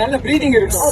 நல்ல பிரீதிங் இருக்கும்.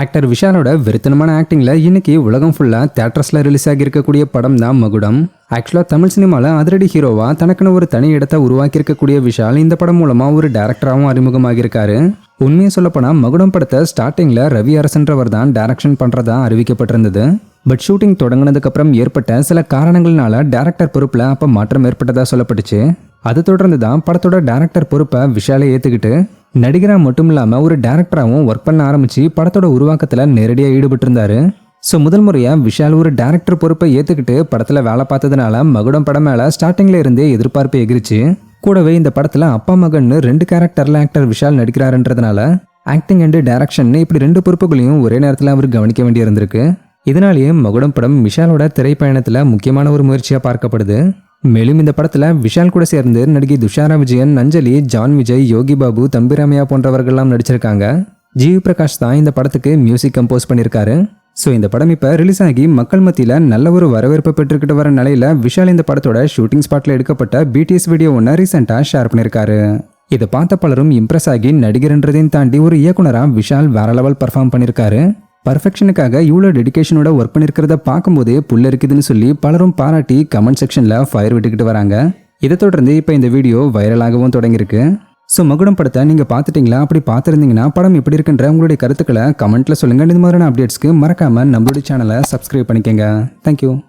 ஆக்டர் விஷாலோட வெறித்தனமான ஆக்டிங்ல இன்னைக்கு உலகம் ஃபுல்லா தியேட்டர்ஸ்ல ரிலீஸ் ஆகி இருக்கக்கூடிய படம் தான் மகுடம். ஆக்சுவலா தமிழ் சினிமால அதிரடி ஹீரோவா தனக்குன்னு ஒரு தனி இடத்தை உருவாக்கி இருக்கக்கூடிய விஷால் இந்த படம் மூலமா ஒரு டைரக்டராகவும் அறிமுகமாகியிருக்காரு. உண்மையை சொல்லப்போனா மகுடம் படத்தை ஸ்டார்டிங்ல ரவி அரசன்றவர் தான் டைரக்ஷன் பண்றதா அறிவிக்கப்பட்டிருந்தது. பட் ஷூட்டிங் தொடங்கினதுக்கு அப்புறம் ஏற்பட்ட சில காரணங்கள்னால டைரக்டர் பொறுப்புல அப்ப மாற்றம் ஏற்பட்டதா சொல்லப்பட்டுச்சு. அதை தொடர்ந்து தான் படத்தோட டைரக்டர் பொறுப்பை விஷாலை ஏத்துக்கிட்டு நடிகரா மட்டும் இல்லாம ஒரு டைரக்டராகவும் ஒர்க் பண்ண ஆரம்பிச்சு படத்தோட உருவாக்கத்துல நேரடியாக ஈடுபட்டு இருந்தாரு. ஸோ முதல் முறையா விஷால் ஒரு டைரக்டர் பொறுப்பை ஏத்துக்கிட்டு படத்துல வேலை பார்த்ததுனால மகுடம் படம் மேல ஸ்டார்டிங்ல இருந்தே எதிர்பார்ப்பு எகிரிச்சு. கூடவே இந்த படத்துல அப்பா மகன்னு 2 கேரக்டர்ல ஆக்டர் விஷால் நடிக்கிறாருன்றதுனால ஆக்டிங் அண்ட் டைரக்ஷன் இப்படி 2 பொறுப்புகளையும் ஒரே நேரத்தில் அவர் கவனிக்க வேண்டி இருந்திருக்கு. இதனாலேயே மகுடம் படம் விஷாலோட திரைப்பயணத்துல முக்கியமான ஒரு முயற்சியா பார்க்கப்படுது. மேலும் இந்த படத்துல விஷால் கூட சேர்ந்து நடிகை துஷாரா விஜயன், அஞ்சலி, ஜான் விஜய், யோகி பாபு, தம்பிராமையா போன்றவர்கள்லாம் நடிச்சிருக்காங்க. ஜிவி பிரகாஷ் தான் இந்த படத்துக்கு மியூசிக் கம்போஸ் பண்ணியிருக்காரு. ஸோ இந்த படம் இப்போ ரிலீஸ் ஆகி மக்கள் மத்தியில் நல்ல ஒரு வரவேற்பு பெற்றுக்கிட்டு வர நிலையில விஷால் இந்த படத்தோட ஷூட்டிங் ஸ்பாட்ல எடுக்கப்பட்ட பிடிஎஸ் வீடியோ ஒன்று ரீசெண்டாக ஷேர் பண்ணியிருக்காரு. இதை பார்த்த பலரும் இம்ப்ரெஸ் ஆகி நடிகர்ன்றதையும் தாண்டி ஒரு இயக்குனராக விஷால் வேற லெவல் பர்ஃபார்ம் பண்ணியிருக்காரு. பர்ஃபெக்ஷனுக்காக இவ்வளோ டெடிகேஷனோட ஒர்க் பண்ணியிருக்கிறத பார்க்கும்போதே புல்ல இருக்குதுன்னு சொல்லி பலரும் பாராட்டி கமெண்ட் செக்ஷனில் ஃபயர் விட்டுக்கிட்டு வராங்க. இதை தொடர்ந்து இப்போ இந்த வீடியோ வைரலாகவும் தொடங்கியிருக்கு. ஸோ மகுடம் படத்தை நீங்கள் பார்த்துட்டீங்களா? அப்படி பார்த்துருந்தீங்கன்னா படம் எப்படி இருக்குன்ற உங்களுடைய கருத்துக்களை கமெண்ட்டில் சொல்லுங்கள். இந்த மாதிரியான அப்டேட்ஸ்க்கு மறக்காமல் நம்மளுடைய சேனலை சப்ஸ்கிரைப் பண்ணிக்கோங்க. தேங்க்யூ.